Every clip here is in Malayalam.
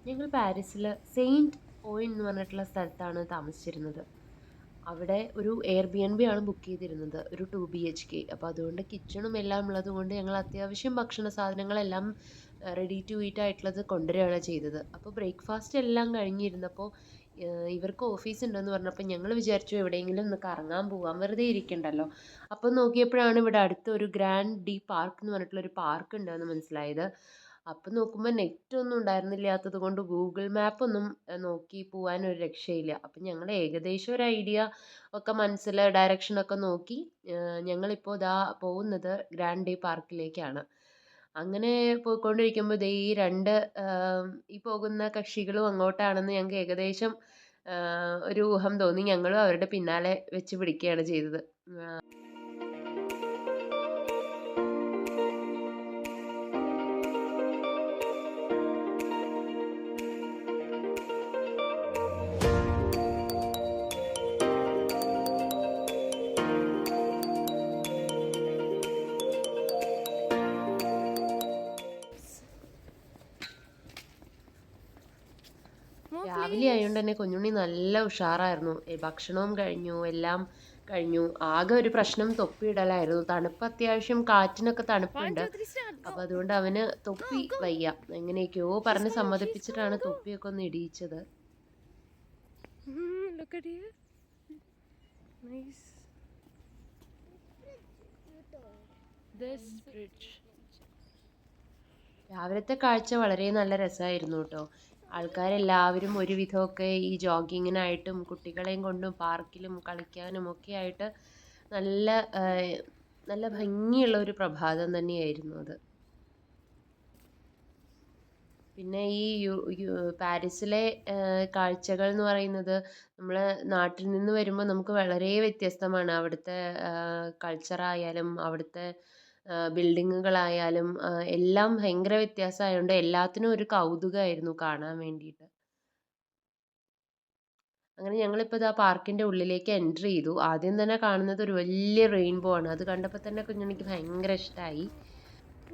ഞങ്ങൾ പാരീസിൽ സെയിൻറ്റ് ഓയിൻ എന്ന് പറഞ്ഞിട്ടുള്ള സ്ഥലത്താണ് താമസിച്ചിരുന്നത്. അവിടെ ഒരു എയർബിഎൻബി ആണ് ബുക്ക് ചെയ്തിരുന്നത്. ഒരു 2 BHK. അപ്പോൾ അതുകൊണ്ട് കിച്ചണും എല്ലാം ഉള്ളത് കൊണ്ട് ഞങ്ങൾ അത്യാവശ്യം ഭക്ഷണ സാധനങ്ങളെല്ലാം റെഡി ടു ഈറ്റ് ആയിട്ടുള്ളത് കൊണ്ടുവരികയാണ് ചെയ്തത്. അപ്പോൾ ബ്രേക്ക്ഫാസ്റ്റ് എല്ലാം കഴിഞ്ഞിരുന്നപ്പോൾ ഇവർക്ക് ഓഫീസ് ഉണ്ടെന്ന് പറഞ്ഞപ്പോൾ ഞങ്ങൾ വിചാരിച്ചു എവിടെയെങ്കിലും ഒന്ന് കറങ്ങാൻ പോവാം, വെറുതെ ഇരിക്കണ്ടല്ലോ. അപ്പോൾ നോക്കിയപ്പോഴാണ് ഇവിടെ അടുത്ത് ഒരു ഗ്രാൻഡ് ഡി പാർക്ക് എന്ന് പറഞ്ഞിട്ടുള്ളൊരു പാർക്ക് ഉണ്ടെന്ന് മനസ്സിലായത്. അപ്പം നോക്കുമ്പോൾ നെറ്റൊന്നും ഉണ്ടായിരുന്നില്ലാത്തത് കൊണ്ട് ഗൂഗിൾ മാപ്പൊന്നും നോക്കി പോകാൻ ഒരു രക്ഷയില്ല. അപ്പം ഞങ്ങൾ ഏകദേശം ഒരു ഐഡിയ ഒക്കെ മനസ്സിൽ ഡയറക്ഷനൊക്കെ നോക്കി ഞങ്ങളിപ്പോൾ ഇതാ പോകുന്നത് ഗ്രാൻഡ് ഡേ പാർക്കിലേക്കാണ്. അങ്ങനെ പോയിക്കൊണ്ടിരിക്കുമ്പോൾ ദേ ഈ രണ്ട് ഈ പോകുന്ന കക്ഷികളും അങ്ങോട്ടാണെന്ന് ഞങ്ങൾക്ക് ഏകദേശം ഒരു ഊഹം തോന്നി. ഞങ്ങളും അവരുടെ പിന്നാലെ വെച്ച് പിടിക്കുകയാണ് ചെയ്തത്. രാവിലെ ആയതുകൊണ്ട് തന്നെ കുഞ്ഞുണ്ണി നല്ല ഉഷാറായിരുന്നു. ഭക്ഷണവും കഴിഞ്ഞു, എല്ലാം കഴിഞ്ഞു. ആകെ ഒരു പ്രശ്നം തൊപ്പിയിടലായിരുന്നു. തണുപ്പ് അത്യാവശ്യം, കാറ്റിനൊക്കെ തണുപ്പുണ്ട്. അപ്പം അതുകൊണ്ട് അവന് തൊപ്പി വയ്യ. എങ്ങനെയൊക്കെയോ പറഞ്ഞ് സമ്മതിപ്പിച്ചിട്ടാണ് തൊപ്പിയൊക്കെ ഒന്ന് ഇടിയിച്ചത്. രാവിലത്തെ കാഴ്ച വളരെ നല്ല രസമായിരുന്നു കേട്ടോ. ആൾക്കാരെല്ലാവരും ഒരുവിധമൊക്കെ ഈ ജോഗിങ്ങിനായിട്ടും കുട്ടികളെയും കൊണ്ടും പാർക്കിലും കളിക്കാനും ഒക്കെ ആയിട്ട് നല്ല നല്ല ഭംഗിയുള്ള ഒരു പ്രഭാതം തന്നെയായിരുന്നു അത്. പിന്നെ ഈ പാരീസിലെ കാഴ്ചകൾ എന്ന് പറയുന്നത് നമ്മൾ നാട്ടിൽ നിന്ന് വരുമ്പോൾ നമുക്ക് വളരെ വ്യത്യസ്തമാണ്. അവിടുത്തെ കൾച്ചറായാലും അവിടുത്തെ ബിൽഡിങ്ങുകളായാലും എല്ലാം ഭയങ്കര വ്യത്യാസമായതുകൊണ്ട് എല്ലാത്തിനും ഒരു കൗതുകമായിരുന്നു കാണാൻ വേണ്ടിയിട്ട്. അങ്ങനെ ഞങ്ങളിപ്പോൾ ഇതാ പാർക്കിൻ്റെ ഉള്ളിലേക്ക് എൻ്റർ ചെയ്തു. ആദ്യം തന്നെ കാണുന്നത് ഒരു വലിയ റെയിൻബോ ആണ്. അത് കണ്ടപ്പോൾ തന്നെ കുഞ്ഞുണ്ണിക്ക് ഭയങ്കര ഇഷ്ടമായി.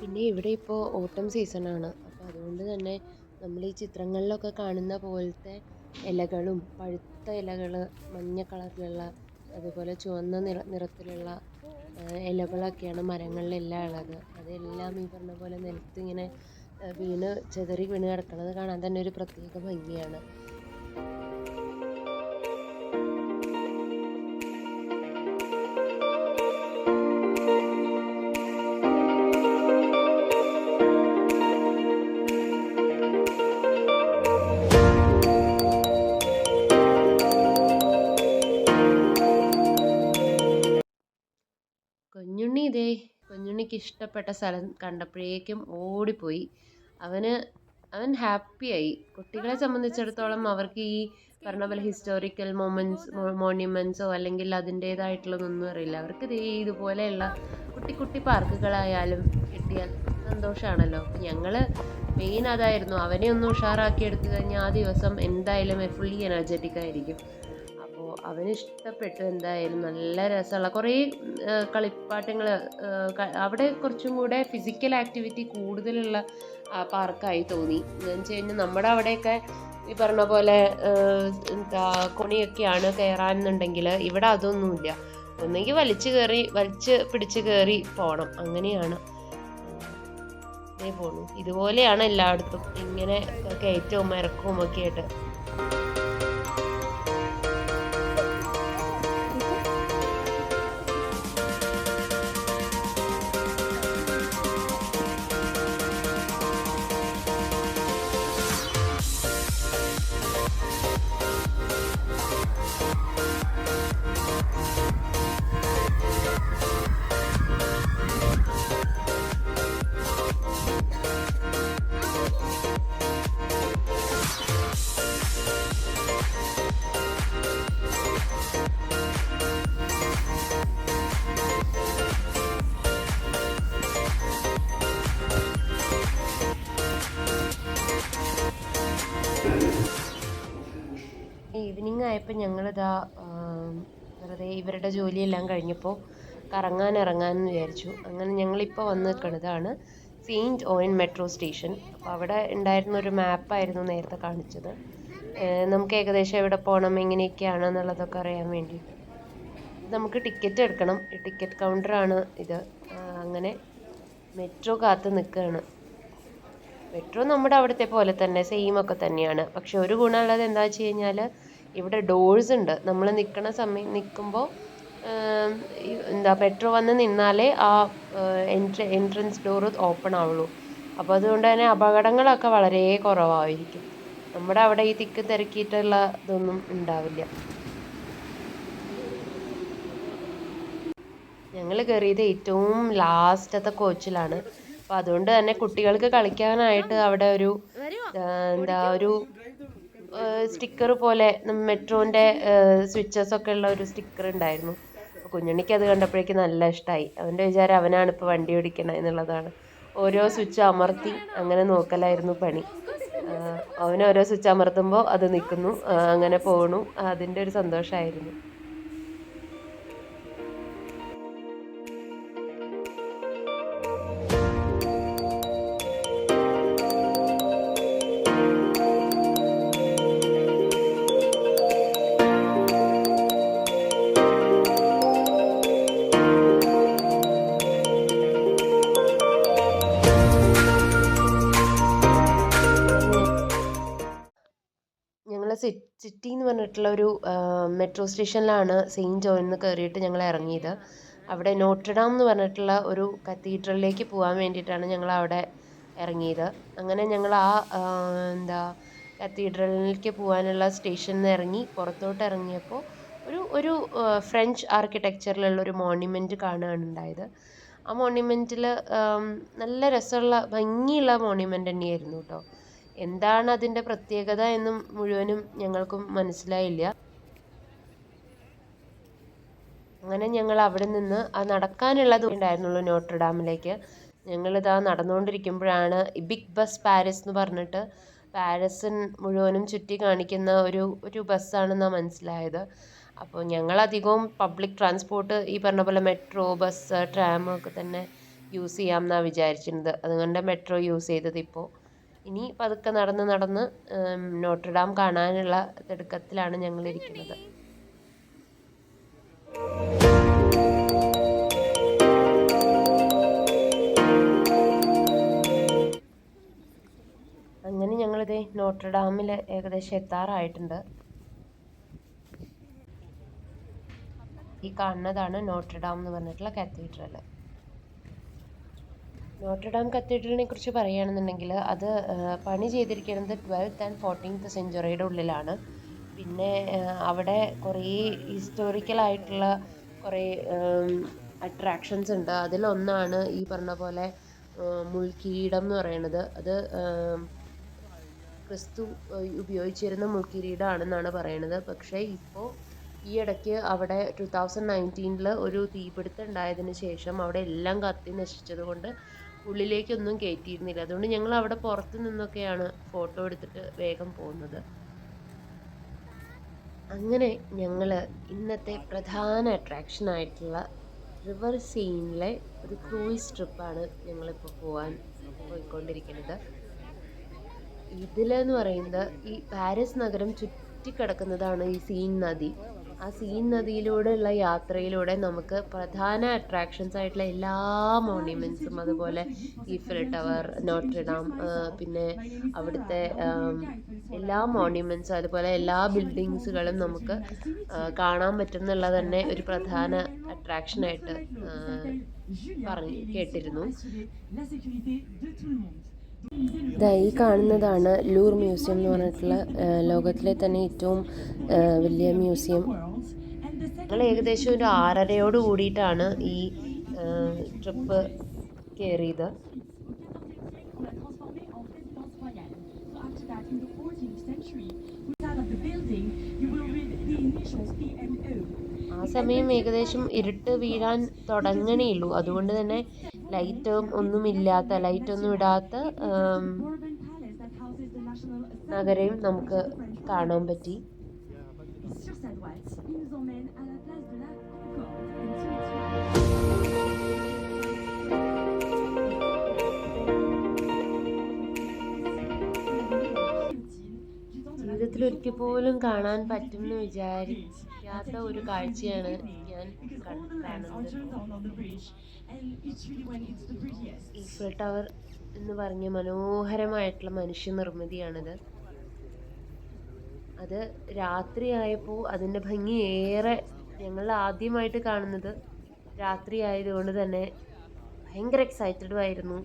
പിന്നെ ഇവിടെ ഇപ്പോൾ ഓട്ടം സീസണാണ്. അപ്പോൾ അതുകൊണ്ട് തന്നെ നമ്മൾ ഈ ചിത്രങ്ങളിലൊക്കെ കാണുന്ന പോലത്തെ ഇലകളും പഴുത്ത ഇലകൾ, മഞ്ഞ കളറിലുള്ള അതുപോലെ ചുവന്ന നിറത്തിലുള്ള ഇലകളൊക്കെയാണ് മരങ്ങളിലെല്ലാം ഉള്ളത്. അതെല്ലാം ഈ പറഞ്ഞ പോലെ നിലത്ത് ഇങ്ങനെ ചിതറി വീണ് കിടക്കുന്നത് കാണാൻ തന്നെ ഒരു പ്രത്യേക ഭംഗിയാണ്. കുഞ്ഞുണ്ണിക്ക് ഇഷ്ടപ്പെട്ട സ്ഥലം കണ്ടപ്പോഴേക്കും ഓടിപ്പോയി. അവൻ ഹാപ്പിയായി. കുട്ടികളെ സംബന്ധിച്ചിടത്തോളം അവർക്ക് ഈ പറഞ്ഞ പോലെ ഹിസ്റ്റോറിക്കൽ മോണ്യുമെൻറ്റ്സോ അല്ലെങ്കിൽ അതിൻ്റേതായിട്ടുള്ളതൊന്നും അറിയില്ല. അവർക്ക് ഇതുപോലെയുള്ള കുട്ടി കുട്ടി പാർക്കുകളായാലും കിട്ടിയാൽ സന്തോഷമാണല്ലോ. അപ്പം ഞങ്ങൾ മെയിൻ അതായിരുന്നു. അവനെ ഒന്ന് ഉഷാറാക്കി എടുത്തു കഴിഞ്ഞാൽ ആ ദിവസം എന്തായാലും ഫുള്ളി എനർജറ്റിക് ആയിരിക്കും. അപ്പോൾ അവന് ഇഷ്ടപ്പെട്ടു. എന്തായാലും നല്ല രസമുള്ള കുറേ കളിപ്പാട്ടങ്ങൾ, അവിടെ കുറച്ചും കൂടെ ഫിസിക്കൽ ആക്ടിവിറ്റി കൂടുതലുള്ള പാർക്കായി തോന്നി. എന്ന് വെച്ച് കഴിഞ്ഞാൽ നമ്മുടെ അവിടെയൊക്കെ ഈ പറഞ്ഞ പോലെ എന്താ കൊണിയൊക്കെയാണ് കയറാനെന്നുണ്ടെങ്കിൽ ഇവിടെ അതൊന്നുമില്ല. ഒന്നെങ്കിൽ വലിച്ച് പിടിച്ച് കയറി പോകണം, അങ്ങനെയാണ്. പോണു. ഇതുപോലെയാണ് എല്ലായിടത്തും, ഇങ്ങനെ കയറ്റവും ഇറക്കവും ഒക്കെ ആയിട്ട്. ഈവനിങ് ആയപ്പോൾ ഞങ്ങളിതാ വെറുതെ ഇവരുടെ ജോലിയെല്ലാം കഴിഞ്ഞപ്പോൾ കറങ്ങാൻ ഇറങ്ങാമെന്ന് വിചാരിച്ചു. അങ്ങനെ ഞങ്ങളിപ്പോൾ വന്ന് നിൽക്കുന്നതാണ് സെയിൻറ്റ് ഓയിൻ മെട്രോ സ്റ്റേഷൻ. അപ്പോൾ അവിടെ ഉണ്ടായിരുന്ന ഒരു മാപ്പായിരുന്നു നേരത്തെ കാണിച്ചത്. നമുക്ക് ഏകദേശം എവിടെ പോകണം, എങ്ങനെയൊക്കെയാണ് എന്നുള്ളതൊക്കെ അറിയാൻ വേണ്ടിയിട്ട്. നമുക്ക് ടിക്കറ്റ് എടുക്കണം. ഈ ടിക്കറ്റ് കൗണ്ടറാണ് ഇത്. അങ്ങനെ മെട്രോ കാത്ത് നിൽക്കുകയാണ്. മെട്രോ നമ്മുടെ അവിടുത്തെ പോലെ തന്നെ സെയിം ഒക്കെ തന്നെയാണ്. പക്ഷെ ഒരു ഗുണമുള്ളത് എന്താ വെച്ച് കഴിഞ്ഞാൽ ഇവിടെ ഡോഴ്സ് ഉണ്ട്. നമ്മൾ നിൽക്കുന്ന സമയം നിൽക്കുമ്പോൾ എന്താ മെട്രോ വന്ന് നിന്നാലേ ആ എൻട്രൻസ് ഡോറ് ഓപ്പൺ ആവുള്ളൂ. അപ്പോൾ അതുകൊണ്ട് തന്നെ അപകടങ്ങളൊക്കെ വളരെ കുറവായിരിക്കും. നമ്മുടെ അവിടെ ഈ തിക്ക് തിരക്കിയിട്ടുള്ള ഇതൊന്നും ഉണ്ടാവില്ല. ഞങ്ങൾ കയറിയത് ഏറ്റവും ലാസ്റ്റത്തെ കോച്ചിലാണ്. അപ്പോൾ അതുകൊണ്ട് തന്നെ കുട്ടികൾക്ക് കളിക്കാനായിട്ട് അവിടെ ഒരു എന്താ ഒരു സ്റ്റിക്കർ പോലെ മെട്രോൻ്റെ സ്വിച്ചസ് ഒക്കെ ഉള്ള ഒരു സ്റ്റിക്കർ ഉണ്ടായിരുന്നു. അപ്പോൾ കുഞ്ഞുണ്ണിക്ക് അത് കണ്ടപ്പോഴേക്ക് നല്ല ഇഷ്ടമായി. അവൻ്റെ വിചാരം അവനാണ് ഇപ്പോൾ വണ്ടി ഓടിക്കണം എന്നുള്ളതാണ്. ഓരോ സ്വിച്ച് അമർത്തി അങ്ങനെ നോക്കലായിരുന്നു പണി. അവന് ഓരോ സ്വിച്ച് അമർത്തുമ്പോൾ അത് നിൽക്കുന്നു, അങ്ങനെ പോകണു. അതിൻ്റെ ഒരു സന്തോഷമായിരുന്നു. സിറ്റി എന്ന് പറഞ്ഞിട്ടുള്ള ഒരു മെട്രോ സ്റ്റേഷനിലാണ് സെയിൻറ്റ് ജോയിന്ന് കയറിയിട്ട് ഞങ്ങൾ ഇറങ്ങിയത്. അവിടെ നോട്രഡാം എന്ന് പറഞ്ഞിട്ടുള്ള ഒരു കത്തീഡ്രലിലേക്ക് പോകാൻ വേണ്ടിയിട്ടാണ് ഞങ്ങൾ അവിടെ ഇറങ്ങിയത്. അങ്ങനെ ഞങ്ങൾ എന്താ കത്തീഡ്രലിലേക്ക് പോകാനുള്ള സ്റ്റേഷനിൽ നിന്ന് ഇറങ്ങി പുറത്തോട്ട് ഇറങ്ങിയപ്പോൾ ഒരു ഫ്രഞ്ച് ആർക്കിടെക്ചറിലുള്ള ഒരു മോണ്യുമെൻറ്റ് കാണുകയാണ് ഉണ്ടായത്. ആ മോണ്യുമെൻറ്റിൽ നല്ല രസമുള്ള ഭംഗിയുള്ള മോണ്യുമെൻ്റ് തന്നെയായിരുന്നു കേട്ടോ. എന്താണ് അതിൻ്റെ പ്രത്യേകത എന്നും മുഴുവനും ഞങ്ങൾക്കും മനസ്സിലായില്ല. അങ്ങനെ ഞങ്ങൾ അവിടെ നിന്ന് നടക്കാനുള്ള ദൂരം ഉണ്ടായിരുന്നുള്ളൂ നോട്രഡാമിലേക്ക്. ഞങ്ങളിതാ നടന്നുകൊണ്ടിരിക്കുമ്പോഴാണ് ബിഗ് ബസ് പാരീസ് എന്ന് പറഞ്ഞിട്ട് പാരീസിൻ മുഴുവനും ചുറ്റി കാണിക്കുന്ന ഒരു ബസ്സാണെന്നാണ് മനസ്സിലായത്. അപ്പോൾ ഞങ്ങളധികവും പബ്ലിക് ട്രാൻസ്പോർട്ട് ഈ പറഞ്ഞ പോലെ മെട്രോ, ബസ്, ട്രാം ഒക്കെ തന്നെ യൂസ് ചെയ്യാമെന്നാണ് വിചാരിച്ചിരുന്നത്. അതുകൊണ്ട് മെട്രോ യൂസ് ചെയ്തത്. ഇപ്പോൾ ഇനി പതുക്കെ നടന്ന് നോട്രഡാം കാണാനുള്ള തിടുക്കത്തിലാണ് ഞങ്ങളിരിക്കുന്നത്. അങ്ങനെ ഞങ്ങളിത് നോട്രഡാമിൽ ഏകദേശം എത്താറായിട്ടുണ്ട്. ഈ കാണുന്നതാണ് നോട്രഡാം എന്ന് പറഞ്ഞിട്ടുള്ള കത്തീഡ്രൽ. നോട്രഡാം കത്തീഡ്രലിനെ കുറിച്ച് പറയുകയാണെന്നുണ്ടെങ്കിൽ അത് പണി ചെയ്തിരിക്കുന്നത് 12th and 14th സെഞ്ച്വറിയുടെ ഉള്ളിലാണ്. പിന്നെ അവിടെ കുറേ ഹിസ്റ്റോറിക്കലായിട്ടുള്ള കുറേ അട്രാക്ഷൻസ് ഉണ്ട്. അതിലൊന്നാണ് ഈ പറഞ്ഞ പോലെ മുൾക്കിരീടം എന്ന് പറയുന്നത്. അത് ക്രിസ്തു ഉപയോഗിച്ചിരുന്ന മുൾക്കിരീടമാണെന്നാണ് പറയുന്നത്. പക്ഷേ ഇപ്പോൾ ഈ ഇടയ്ക്ക് അവിടെ 2019 ഒരു തീപിടുത്തം ഉണ്ടായതിന് ശേഷം അവിടെ എല്ലാം കത്തി നശിച്ചത് കൊണ്ട് ഉള്ളിലേക്കൊന്നും കയറ്റിയിരുന്നില്ല. അതുകൊണ്ട് ഞങ്ങൾ അവിടെ പുറത്ത് നിന്നൊക്കെയാണ് ഫോട്ടോ എടുത്തിട്ട് വേഗം പോകുന്നത്. അങ്ങനെ ഞങ്ങൾ ഇന്നത്തെ പ്രധാന അട്രാക്ഷനായിട്ടുള്ള റിവർ സെയിനിലെ ഒരു ക്രൂയിസ് ട്രിപ്പാണ് ഞങ്ങളിപ്പോൾ പോയിക്കൊണ്ടിരിക്കുന്നത്. ഇതിലെന്ന് പറയുന്നത് ഈ പാരീസ് നഗരം ചുറ്റിക്കിടക്കുന്നതാണ് ഈ സീൻ നദി. ആ സീൻ നദിയിലൂടെയുള്ള യാത്രയിലൂടെ നമുക്ക് പ്രധാന അട്രാക്ഷൻസ് ആയിട്ടുള്ള എല്ലാ മോണ്യുമെൻറ്റ്സും, അതുപോലെ ഈഫൽ ടവർ, നോട്രഡാം, പിന്നെ അവിടുത്തെ എല്ലാ മോണ്യുമെൻറ്റ്സും, അതുപോലെ എല്ലാ ബിൽഡിങ്സുകളും നമുക്ക് കാണാൻ പറ്റുന്നുള്ളത് തന്നെ ഒരു പ്രധാന അട്രാക്ഷനായിട്ട് കേട്ടിരുന്നു. ഈ കാണുന്നതാണ് ലൂർ മ്യൂസിയം എന്ന് പറഞ്ഞിട്ടുള്ള ലോകത്തിലെ തന്നെ ഏറ്റവും വലിയ മ്യൂസിയം. ഞങ്ങൾ ഏകദേശം ഒരു 6:30 കൂടിയിട്ടാണ് ഈ ട്രിപ്പ് കയറിയത്. ആ സമയം ഏകദേശം ഇരുട്ട് വീഴാൻ തുടങ്ങണേയുള്ളൂ. അതുകൊണ്ട് തന്നെ ലൈറ്റൊന്നും ഇടാത്ത നഗരം നമുക്ക് കാണാൻ പറ്റി. ജീവിതത്തിൽ ഒരിക്കൽ പോലും കാണാൻ പറ്റുമെന്ന് വിചാരിക്കാത്ത ഒരു കാഴ്ചയാണ് ഞാൻ കാണുന്നത് ഇപ്പോൾ. ഈഫൽ ടവർ എന്ന് പറഞ്ഞ മനോഹരമായിട്ടുള്ള മനുഷ്യനിർമ്മിതിയാണിത്. അത് രാത്രിയായപ്പോൾ അതിൻ്റെ ഭംഗി ഏറെ, ഞങ്ങൾ ആദ്യമായിട്ട് കാണുന്നത് രാത്രി ആയതുകൊണ്ട് തന്നെ ഭയങ്കര എക്സൈറ്റഡും ആയിരുന്നു.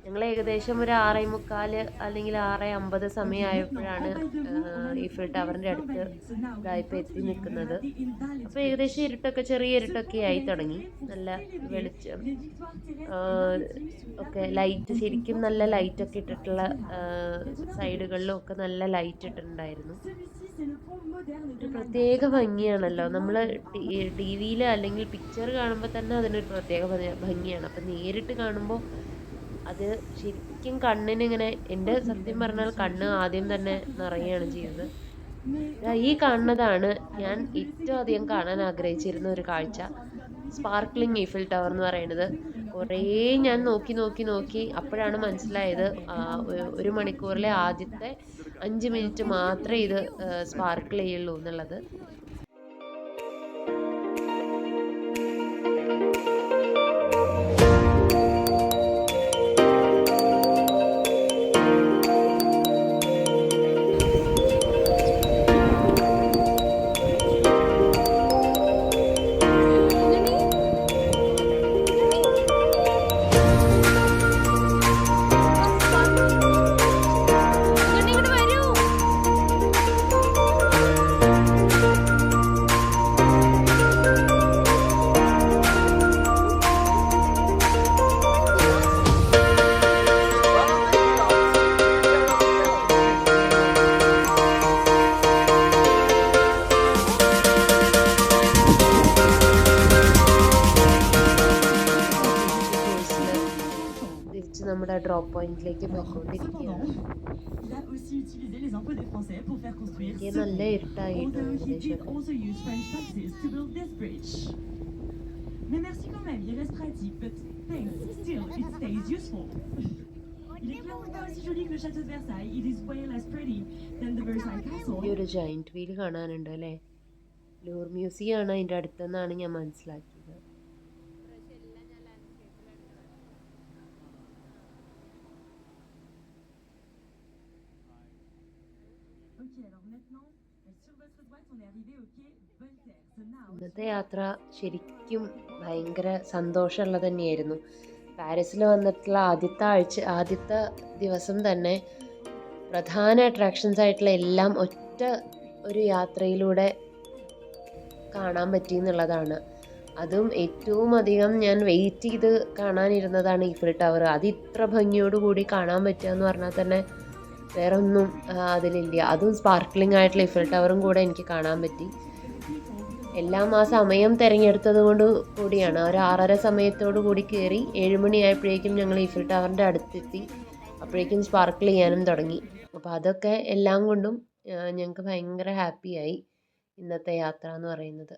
ഞങ്ങൾ ഏകദേശം ഒരു 6:45 അല്ലെങ്കിൽ 6:50 സമയമായപ്പോഴാണ് ഈഫൽ ടവറിൻ്റെ അടുത്ത് ഇതായിപ്പോൾ എത്തി നിൽക്കുന്നത്. അപ്പോൾ ഏകദേശം ഇരുട്ടൊക്കെ, ചെറിയ ഇരുട്ടൊക്കെ ആയി തുടങ്ങി. നല്ല വെളിച്ചം ഒക്കെ, ലൈറ്റ് ശരിക്കും നല്ല ലൈറ്റൊക്കെ ഇട്ടിട്ടുള്ള സൈഡുകളിലും ഒക്കെ നല്ല ലൈറ്റ് ഇട്ടിട്ടുണ്ടായിരുന്നു. ഒരു പ്രത്യേക ഭംഗിയാണല്ലോ. നമ്മൾ ടി വിയിൽ അല്ലെങ്കിൽ പിക്ചർ കാണുമ്പോൾ തന്നെ അതിനൊരു പ്രത്യേക ഭംഗിയാണ്. അപ്പം നേരിട്ട് കാണുമ്പോൾ അത് ശരിക്കും കണ്ണിനിങ്ങനെ, എൻ്റെ സത്യം പറഞ്ഞാൽ കണ്ണ് ആദ്യം തന്നെ നിറയുകയാണ് ചെയ്തത്. ഈ കാണുന്നതാണ് ഞാൻ ഏറ്റവും അധികം കാണാൻ ആഗ്രഹിച്ചിരുന്ന ഒരു കാഴ്ച, സ്പാർക്ലിംഗ് ഈഫൽ ടവർ എന്ന് പറയുന്നത്. കുറേ ഞാൻ നോക്കി നോക്കി നോക്കി അപ്പോഴാണ് മനസ്സിലായത് 1 മണിക്കൂറിലെ ആദ്യത്തെ 5 മിനിറ്റ് മാത്രമേ ഇത് സ്പാർക്കിൾ ചെയ്യുള്ളൂ എന്നുള്ളത്. നമ്മുടെ ഡ്രോപ്പ് പോയിന്റിലേക്ക് പോയിക്കൊണ്ടിരിക്കുകയാണ്. എനിക്ക് നല്ല ഇരുട്ടായിട്ട് ഈ ഒരു ജയന്റ് വീൽ കാണാനുണ്ട് അല്ലേ. ലൂർ മ്യൂസിയം ആണ് അതിൻ്റെ അടുത്തെന്നാണ് ഞാൻ മനസ്സിലാക്കിയത്. ഇന്നത്തെ യാത്ര ശരിക്കും ഭയങ്കര സന്തോഷമുള്ളത് തന്നെയായിരുന്നു. പാരീസിൽ വന്നിട്ടുള്ള ആദ്യത്തെ ദിവസം തന്നെ പ്രധാന അട്രാക്ഷൻസ് ആയിട്ടുള്ള എല്ലാം ഒറ്റ ഒരു യാത്രയിലൂടെ കാണാൻ പറ്റി എന്നുള്ളതാണ്. അതും ഏറ്റവും അധികം ഞാൻ വെയിറ്റ് ചെയ്ത് കാണാനിരുന്നതാണ് ഈഫൽ ടവർ. അത് ഇത്ര ഭംഗിയോടുകൂടി കാണാൻ പറ്റുക എന്ന് പറഞ്ഞാൽ തന്നെ വേറെ ഒന്നും അതിലില്ല. അതും സ്പാർക്ലിംഗ് ആയിട്ടുള്ള ഈഫൽ ടവറും കൂടെ എനിക്ക് കാണാൻ പറ്റി. എല്ലാം ആ സമയം തിരഞ്ഞെടുത്തത് കൊണ്ട് കൂടിയാണ്. ഒരു 6:30 സമയത്തോടു കൂടി കയറി 7 മണിയായപ്പോഴേക്കും ഞങ്ങൾ ഈഫൽ ടവറിൻ്റെ അടുത്തെത്തി. അപ്പോഴേക്കും സ്പാർക്കിൾ ചെയ്യാനും തുടങ്ങി. അപ്പോൾ അതൊക്കെ എല്ലാം കൊണ്ടും ഞങ്ങൾക്ക് ഭയങ്കര ഹാപ്പിയായി ഇന്നത്തെ യാത്ര എന്ന് പറയുന്നത്.